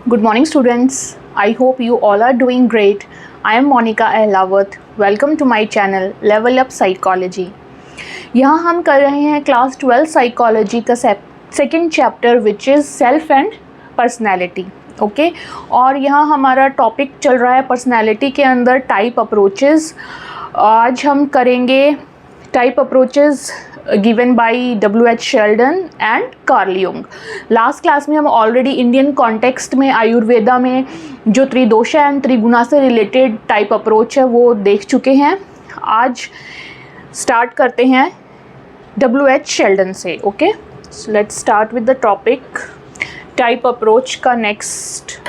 Good morning students. I hope you all are doing great. I am Monica Ahlawat. Welcome to my channel Level Up Psychology. यहाँ हम कर रहे हैं class 12 psychology का second chapter which is self and personality. Okay, और यहाँ हमारा topic चल रहा है पर्सनैलिटी के अंदर टाइप अप्रोचेस. आज हम करेंगे type approaches given by W.H. Sheldon and Carl Jung. Last class में हम ऑलरेडी इंडियन कॉन्टेक्स्ट में आयुर्वेदा में जो त्रिदोषा एंड त्रिगुणा से रिलेटेड टाइप अप्रोच है वो देख चुके हैं. आज स्टार्ट करते हैं W.H. शेल्डन से. Okay, let's start with the topic type approach का next.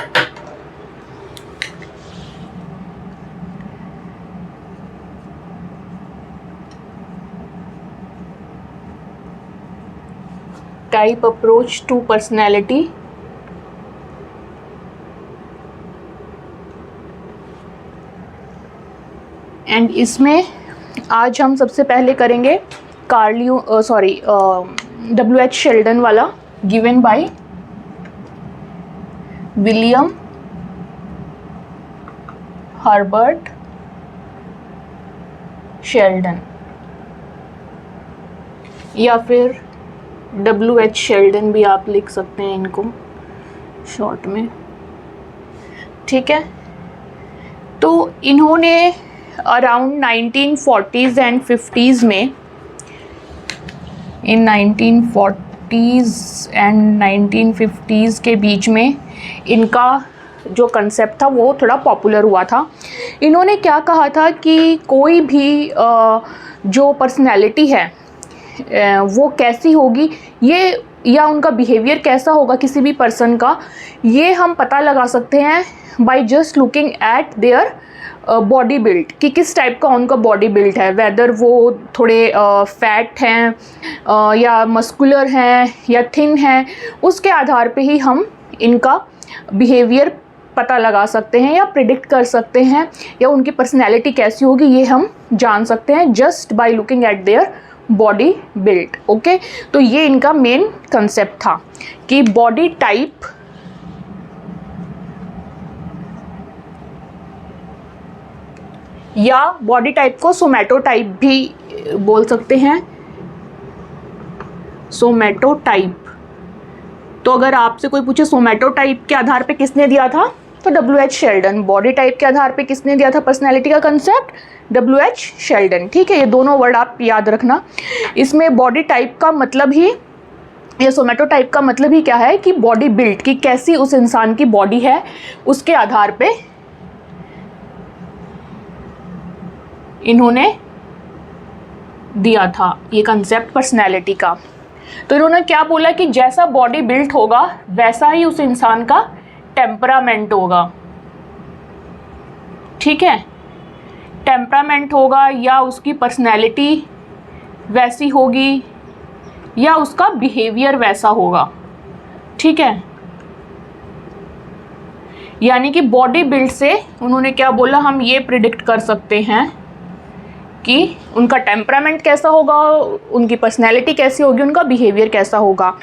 Type approach to personality. And इसमें आज हम सबसे पहले करेंगे W.H. शेल्डन वाला given by William Herbert Sheldon या फिर W.H. शेल्डन भी आप लिख सकते हैं इनको शॉर्ट में. ठीक है, तो इन्होंने अराउंड 1940s एंड 50s में, इन 1940s एंड 1950s के बीच में इनका जो कंसेप्ट था वो थोड़ा पॉपुलर हुआ था. इन्होंने क्या कहा था कि कोई भी जो पर्सनैलिटी है वो कैसी होगी, ये या उनका बिहेवियर कैसा होगा किसी भी पर्सन का, ये हम पता लगा सकते हैं by just looking at their body build, कि किस टाइप का उनका बॉडी बिल्ड है, वेदर वो थोड़े फैट हैं या मस्कुलर हैं या थिन हैं. उसके आधार पे ही हम इनका बिहेवियर पता लगा सकते हैं या प्रिडिक्ट कर सकते हैं, या उनकी पर्सनैलिटी कैसी होगी ये हम जान सकते हैं just by looking at their body build. Okay, तो ये इनका मेन कंसेप्ट था कि बॉडी टाइप या बॉडी टाइप को सोमैटोटाइप भी बोल सकते हैं. सोमैटोटाइप, तो अगर आपसे कोई पूछे सोमैटोटाइप के आधार पे किसने दिया था तो W.H. शेल्डन. बॉडी टाइप के आधार पे किसने दिया था पर्सनैलिटी का कंसेप्ट? W.H. शेल्डन. ठीक है, ये दोनों वर्ड आप याद रखना. इसमें बॉडी टाइप का मतलब ही, या सोमैटोटाइप का मतलब ही क्या है कि बॉडी बिल्ड, कि कैसी उस इंसान की बॉडी है उसके आधार पे इन्होंने दिया था ये कंसेप्ट पर्सनैलिटी का. तो इन्होंने क्या बोला कि जैसा बॉडी बिल्ड होगा वैसा ही उस इंसान का टेम्परामेंट होगा. ठीक है, टेम्परामेंट होगा या उसकी पर्सनैलिटी वैसी होगी या उसका बिहेवियर वैसा होगा. ठीक है, यानी कि बॉडी बिल्ड से उन्होंने क्या बोला, हम ये प्रिडिक्ट कर सकते हैं कि उनका टेम्परामेंट कैसा होगा, उनकी पर्सनैलिटी कैसी होगी, उनका बिहेवियर कैसा होगा.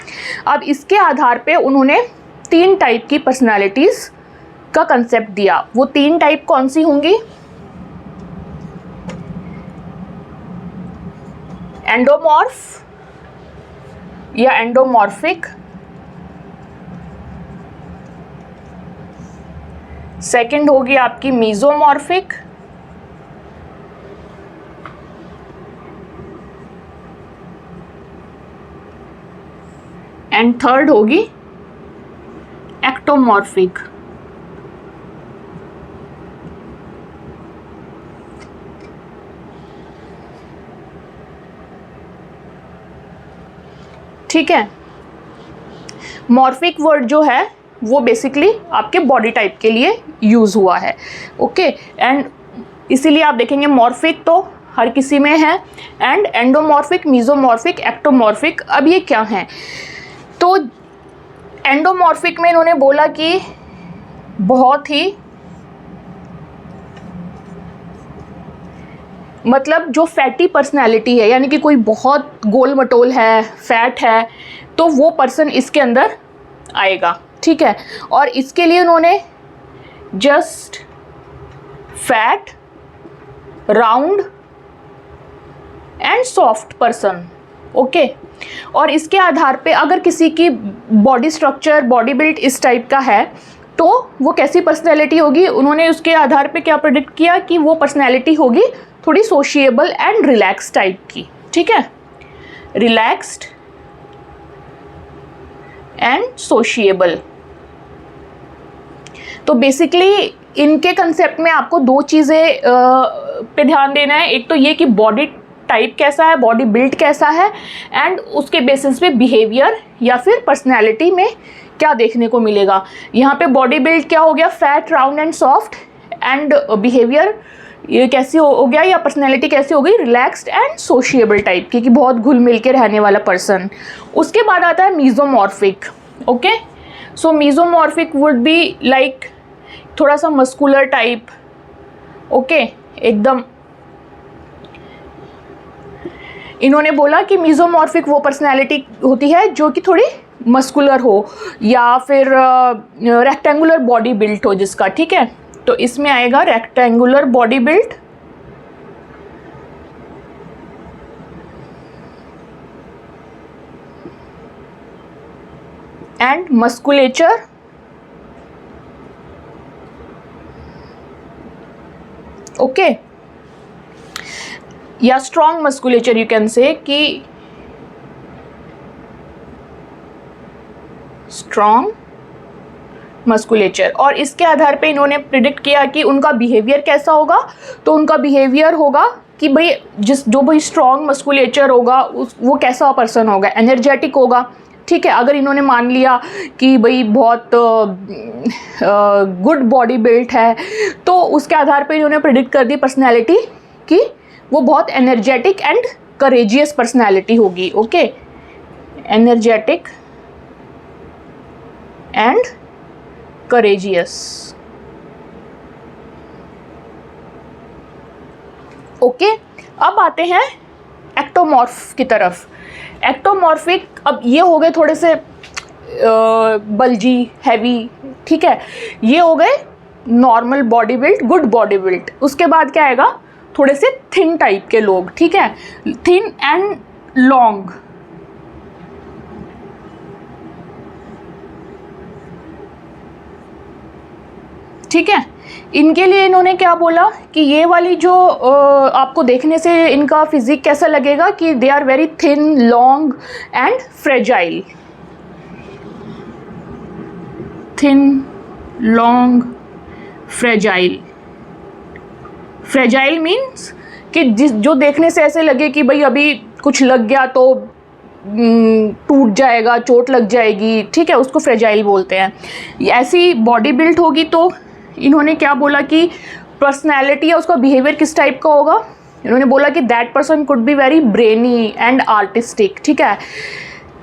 अब इसके आधार पे उन्होंने 3 टाइप की पर्सनैलिटीज़ का कंसेप्ट दिया. वो 3 टाइप कौन सी होंगी? एंडोमॉर्फ या एंडोमॉर्फिक, सेकंड होगी आपकी मीजोमॉर्फिक, एंड थर्ड होगी एक्टोमॉर्फिक. ठीक है, मॉर्फिक वर्ड जो है वो बेसिकली आपके बॉडी टाइप के लिए यूज हुआ है. ओके, एंड इसीलिए आप देखेंगे मॉर्फिक तो हर किसी में है, एंड एंडोमॉर्फिक, मीजोमॉर्फिक, एक्टोमॉर्फिक. अब ये क्या हैं? तो एंडोमॉर्फिक में इन्होंने बोला कि बहुत ही, मतलब जो फैटी पर्सनैलिटी है, यानी कि कोई बहुत गोल मटोल है, फैट है, तो वो पर्सन इसके अंदर आएगा. ठीक है। और इसके लिए उन्होंने just fat, round and soft person, okay. और इसके आधार पे अगर किसी की बॉडी स्ट्रक्चर, बॉडी बिल्ड इस टाइप का है तो वो कैसी पर्सनैलिटी होगी, उन्होंने उसके आधार पे क्या प्रेडिक्ट किया कि वो पर्सनैलिटी होगी थोड़ी सोशिएबल एंड रिलैक्स टाइप की, ठीक है, रिलैक्स्ड एंड सोशिएबल। तो बेसिकली इनके कंसेप्ट में आपको दो चीज़ें पे ध्यान देना है। एक तो ये कि बॉडी टाइप कैसा है, बॉडी बिल्ड कैसा है, एंड उसके बेसिस पे बिहेवियर या फिर पर्सनैलिटी में क्या देखने को मिलेगा। यहाँ पे बॉडी बिल्ड क्या हो गया, fat, round and soft, and behaviour ये कैसी हो गया, या पर्सनैलिटी कैसी हो गई, रिलैक्स्ड एंड सोशिएबल टाइप की, कि बहुत घुल मिल के रहने वाला पर्सन। उसके बाद आता है mesomorphic, okay. So mesomorphic would be like थोड़ा सा मस्कुलर टाइप, ओके, एकदम। इन्होंने बोला कि मीजोमॉर्फिक वो पर्सनैलिटी होती है जो कि थोड़ी मस्कुलर हो या फिर रेक्टेंगुलर बॉडी बिल्ट हो जिसका, ठीक है। तो इसमें आएगा rectangular body built and musculature okay, या strong musculature, you can say कि स्ट्रॉन्ग मस्कुलेचर। और इसके आधार पे इन्होंने प्रिडिक्ट किया कि उनका बिहेवियर कैसा होगा। तो उनका बिहेवियर होगा कि भाई जो भाई स्ट्रॉन्ग मस्कुलेचर होगा वो कैसा पर्सन होगा, एनर्जेटिक होगा, ठीक है। अगर इन्होंने मान लिया कि भाई बहुत गुड बॉडी बिल्ट है तो उसके आधार पे इन्होंने प्रिडिक्ट कर दी पर्सनैलिटी कि वो बहुत एनर्जेटिक एंड करेजियस पर्सनैलिटी होगी, okay, energetic and courageous, okay. अब आते हैं एक्टोमॉर्फ की तरफ। एक्टोमॉर्फिक, अब ये हो गए थोड़े से बल्जी, हैवी, ठीक है, ये हो गए normal body build, good body build. उसके बाद क्या आएगा, थोड़े से थिन टाइप के लोग, ठीक है, थिन एंड लॉन्ग, ठीक है। इनके लिए इन्होंने क्या बोला कि ये वाली जो आपको देखने से इनका फिजिक कैसा लगेगा कि they are very thin, long and fragile, thin, long, fragile. Fragile means कि जो देखने से ऐसे लगे कि भाई अभी कुछ लग गया तो टूट जाएगा, चोट लग जाएगी, ठीक है, उसको फ्रेजाइल बोलते हैं। ऐसी बॉडी बिल्ड होगी तो इन्होंने क्या बोला कि पर्सनैलिटी या उसका बिहेवियर किस टाइप का होगा। इन्होंने बोला कि that person could be very brainy and artistic, ठीक है,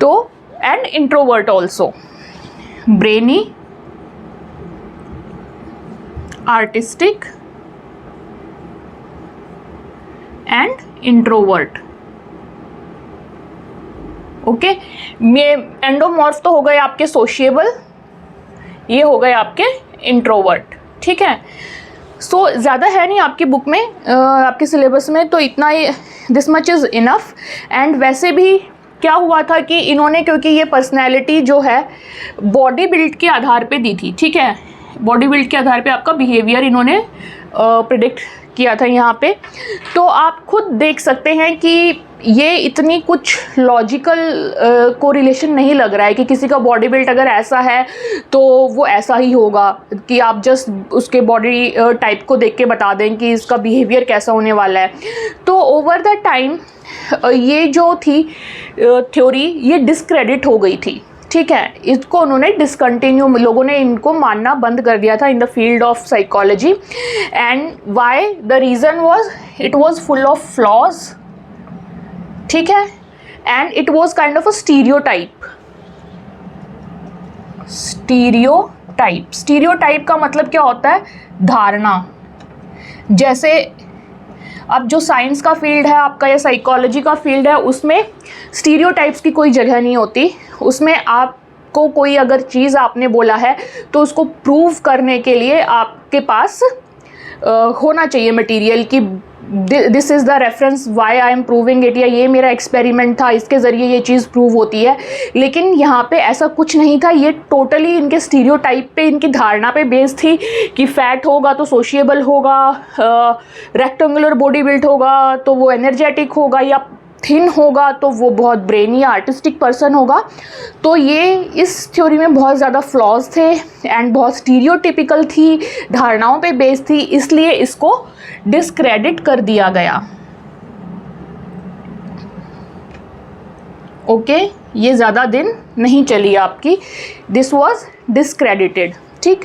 तो and introvert also, brainy, artistic and introvert, okay. Endomorph तो हो गए आपके सोशिएबल, ये हो गए आपके इंट्रोवर्ट, ठीक है। सो ज़्यादा है नहीं आपकी बुक में, आपके सिलेबस में, तो इतना ही, this much is enough. And वैसे भी क्या हुआ था कि इन्होंने, क्योंकि ये पर्सनैलिटी जो है बॉडी बिल्ड के आधार पे दी थी, ठीक है, बॉडी बिल्ड के आधार पे आपका बिहेवियर इन्होंने प्रेडिक्ट किया था यहाँ पे। तो आप खुद देख सकते हैं कि ये इतनी कुछ लॉजिकल कोरिलेशन नहीं लग रहा है कि किसी का बॉडी बिल्ड अगर ऐसा है तो वो ऐसा ही होगा, कि आप जस्ट उसके बॉडी टाइप को देख के बता दें कि इसका बिहेवियर कैसा होने वाला है। तो ओवर द टाइम ये जो थी थ्योरी ये डिस्क्रेडिट हो गई थी, ठीक है, इसको उन्होंने डिसकंटिन्यू, लोगों ने इनको मानना बंद कर दिया था in the field of psychology. And why, the reason was it was full of flaws, ठीक है, and it was kind of a stereotype. Stereotype का मतलब क्या होता है, धारणा। जैसे अब जो साइंस का फील्ड है आपका या साइकोलॉजी का फील्ड है उसमें स्टीरियोटाइप्स की कोई जगह नहीं होती, उसमें आप आपको कोई अगर चीज़ आपने बोला है तो उसको प्रूव करने के लिए आपके पास होना चाहिए मटेरियल कि this is the reference why I am proving it, या ये मेरा एक्सपेरिमेंट था, इसके ज़रिए ये चीज़ प्रूव होती है। लेकिन यहाँ पे ऐसा कुछ नहीं था, ये टोटली इनके स्टीरियोटाइप पे, इनकी धारणा पे बेस्ड थी कि फैट होगा तो सोशिएबल होगा, रेक्टेंगुलर बॉडी बिल्ट होगा तो वो एनर्जेटिक होगा, या थिन होगा तो वो बहुत ब्रेनी या आर्टिस्टिक पर्सन होगा। तो ये इस थ्योरी में बहुत ज़्यादा फ्लॉज थे एंड बहुत स्टीरियोटिपिकल थी, धारणाओं पे बेस्ड थी, इसलिए इसको डिस्क्रेडिट कर दिया गया। ओके, ये ज़्यादा दिन नहीं चली आपकी, दिस वॉज डिस्क्रेडिटेड। ठीक,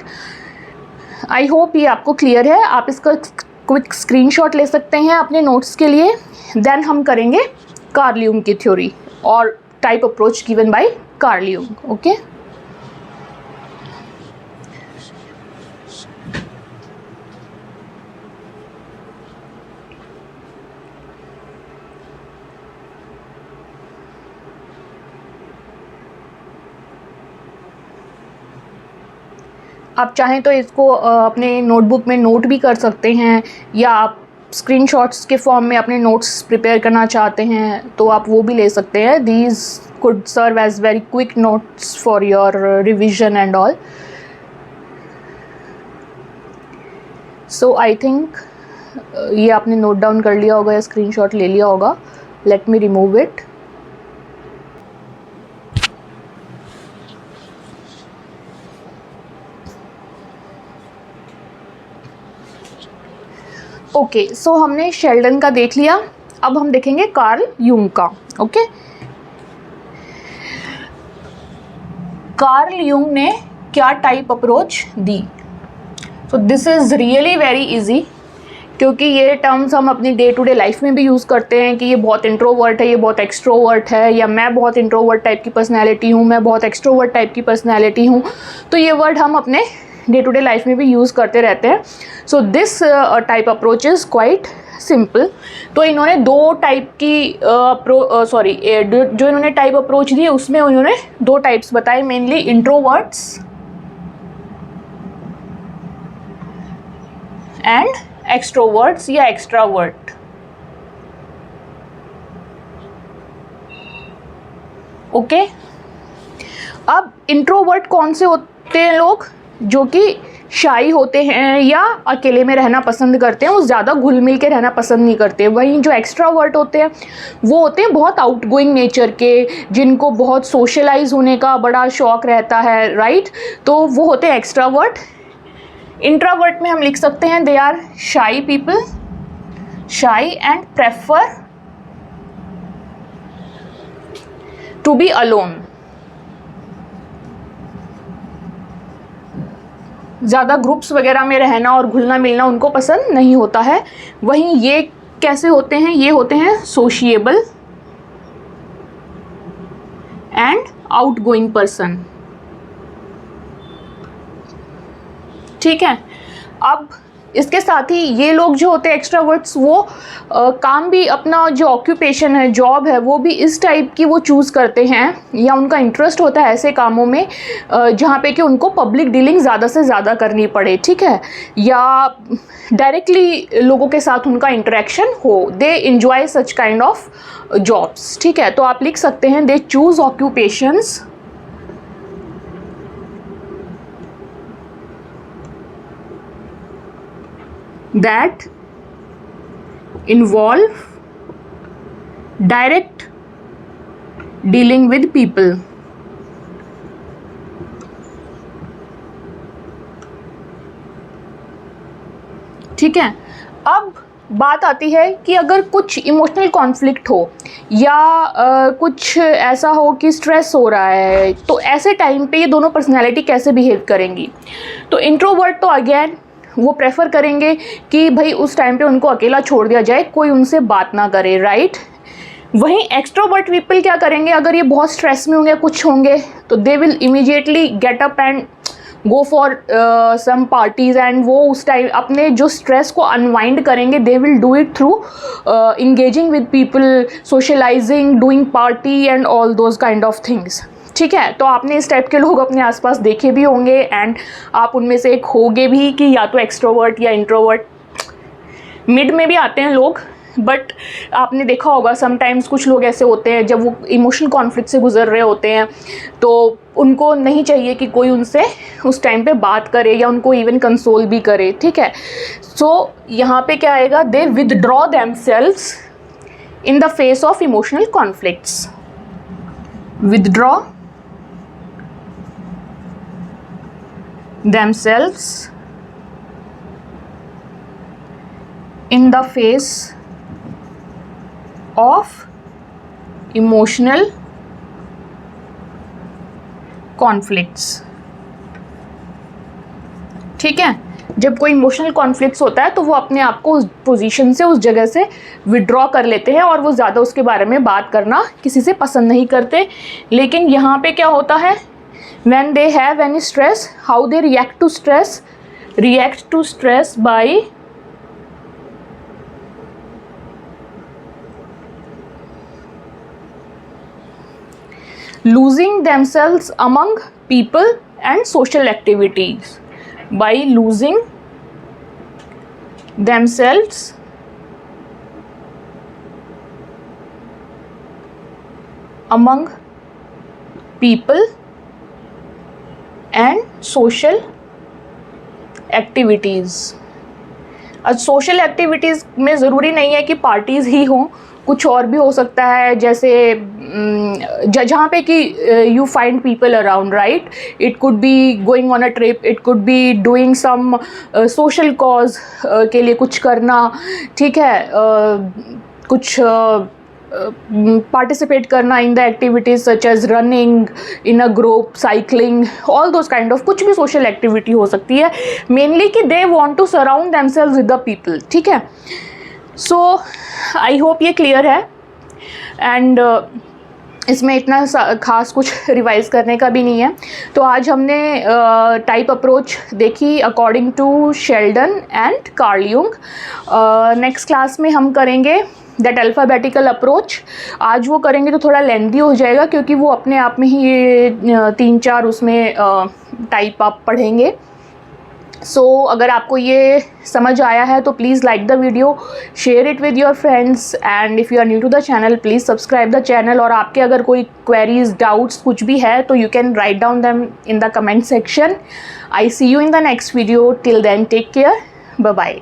आई होप ये आपको क्लियर है। आप इसका क्विक स्क्रीनशॉट ले सकते हैं अपने नोट्स के लिए। देन हम करेंगे कार्ल यूंग की थ्योरी और type approach given by Carl Jung. Okay, आप चाहें तो इसको अपने नोटबुक में नोट भी कर सकते हैं, या आप स्क्रीनशॉट्स के फॉर्म में अपने नोट्स प्रिपेयर करना चाहते हैं तो आप वो भी ले सकते हैं। These could serve as very quick notes for your revision and all. So I think ये आपने नोट डाउन कर लिया होगा या स्क्रीनशॉट ले लिया होगा। Let me remove it. Okay, so हमने शेल्डन का देख लिया, अब हम देखेंगे कार्ल यूंग का। ओके, कार्ल यूंग ने क्या टाइप अप्रोच दी? So this is really very easy, क्योंकि ये टर्म्स हम अपनी डे टू डे लाइफ में भी यूज़ करते हैं कि ये बहुत इंट्रोवर्ट है, ये बहुत एक्सट्रोवर्ट है, या मैं बहुत इंट्रोवर्ट टाइप की पर्सनैलिटी हूँ, मैं बहुत एक्सट्रोवर्ट टाइप की पर्सनैलिटी हूँ। तो ये वर्ड हम अपने डे टू डे लाइफ में भी यूज़ करते रहते हैं। So this type approach is quite simple. तो इन्होंने दो टाइप की जो इन्होंने टाइप अप्रोच दी उसमें उन्होंने दो टाइप्स बताए, मेनली इंट्रोवर्ट्स एंड एक्सट्रोवर्ट्स या एक्स्ट्रावर्ट। ओके, अब इंट्रोवर्ट कौन से होते हैं लोग? जो कि शाई होते हैं या अकेले में रहना पसंद करते हैं, वो ज़्यादा घुल मिल के रहना पसंद नहीं करते। वहीं जो एक्स्ट्रावर्ट होते हैं वो होते हैं बहुत आउटगोइंग नेचर के, जिनको बहुत सोशलाइज होने का बड़ा शौक रहता है, राइट? तो वो होते हैं एक्स्ट्रावर्ट। इंट्रोवर्ट में हम लिख सकते हैं they are shy people, shy and prefer to be alone. ज़्यादा ग्रुप्स वगैरह में रहना और घुलना मिलना उनको पसंद नहीं होता है। वहीं ये कैसे होते हैं? ये होते हैं सोशिएबल एंड आउटगोइंग पर्सन। ठीक है, अब इसके साथ ही ये लोग जो होते हैं एक्स्ट्रावर्ट्स, वो काम भी अपना जो ऑक्यूपेशन है, जॉब है, वो भी इस टाइप की वो चूज़ करते हैं, या उनका इंटरेस्ट होता है ऐसे कामों में जहाँ पे कि उनको पब्लिक डीलिंग ज़्यादा से ज़्यादा करनी पड़े, ठीक है, या डायरेक्टली लोगों के साथ उनका इंटरेक्शन हो। They enjoy such kind of jobs. ठीक है, तो आप लिख सकते हैं they choose occupations that involve direct dealing with people। ठीक है, अब बात आती है कि अगर कुछ इमोशनल कॉन्फ्लिक्ट हो या कुछ ऐसा हो कि स्ट्रेस हो रहा है, तो ऐसे टाइम पे ये दोनों पर्सनैलिटी कैसे बिहेव करेंगी? तो इंट्रोवर्ट तो अगेन वो प्रेफर करेंगे कि भाई उस टाइम पे उनको अकेला छोड़ दिया जाए, कोई उनसे बात ना करे, राइट? वहीं एक्सट्रोवर्ट पीपल क्या करेंगे? अगर ये बहुत स्ट्रेस में होंगे, कुछ होंगे, तो they will immediately get up and go for some parties, and वो उस टाइम अपने जो स्ट्रेस को अनवाइंड करेंगे। They will do it through engaging with people, socialising, doing party and all those kind of things. ठीक है। तो आपने इस टाइप के लोग अपने आसपास देखे भी होंगे एंड आप उनमें से एक होगे भी कि या तो एक्सट्रोवर्ट या इंट्रोवर्ट, मिड में भी आते हैं लोग। बट आपने देखा होगा समटाइम्स कुछ लोग ऐसे होते हैं जब वो इमोशनल कॉन्फ्लिक्ट से गुजर रहे होते हैं तो उनको नहीं चाहिए कि कोई उनसे उस टाइम पे बात करे या उनको इवन कंसोल भी करे, ठीक है। सो यहाँ पे क्या आएगा, they withdraw themselves in the face of emotional conflicts. Withdraw themselves in the face of emotional conflicts, ठीक है। जब कोई इमोशनल कॉन्फ्लिक्ट्स होता है तो वो अपने आप को उस पोजीशन से, उस जगह से विड्रॉ कर लेते हैं और वो ज़्यादा उसके बारे में बात करना किसी से पसंद नहीं करते। लेकिन यहाँ पे क्या होता है, when they have any stress, how they react to stress by losing themselves among people and social activities, by losing themselves among people and social activities. Social activities में ज़रूरी नहीं है कि पार्टीज़ ही हों, कुछ और भी हो सकता है, जैसे जहाँ पे कि you find people around, right. It could be going on a trip, it could be doing some social cause के लिए कुछ करना, ठीक है। कुछ पार्टिसिपेट करना in the activities such as running in a group, cycling, all those kind of, कुछ भी सोशल एक्टिविटी हो सकती है। मेनली कि they want to surround themselves with the people, ठीक है। सो आई होप ये क्लियर है एंड इसमें इतना खास कुछ रिवाइज करने का भी नहीं है। तो आज हमने टाइप अप्रोच देखी according to Sheldon and Carl Jung. Next class में हम करेंगे दैट अल्फ़ाबेटिकल अप्रोच। आज वो करेंगे तो थोड़ा लेंदी हो जाएगा क्योंकि वो अपने आप में ही ये 3-4 उसमें टाइप आप पढ़ेंगे। सो अगर आपको ये समझ आया है तो please like the video, share it with your friends and if you are new to the channel please subscribe the channel. और आपके अगर कोई क्वेरीज, डाउट्स कुछ भी है तो you can write down them in the comment section. I see you in the next video. Till then take care, bye bye.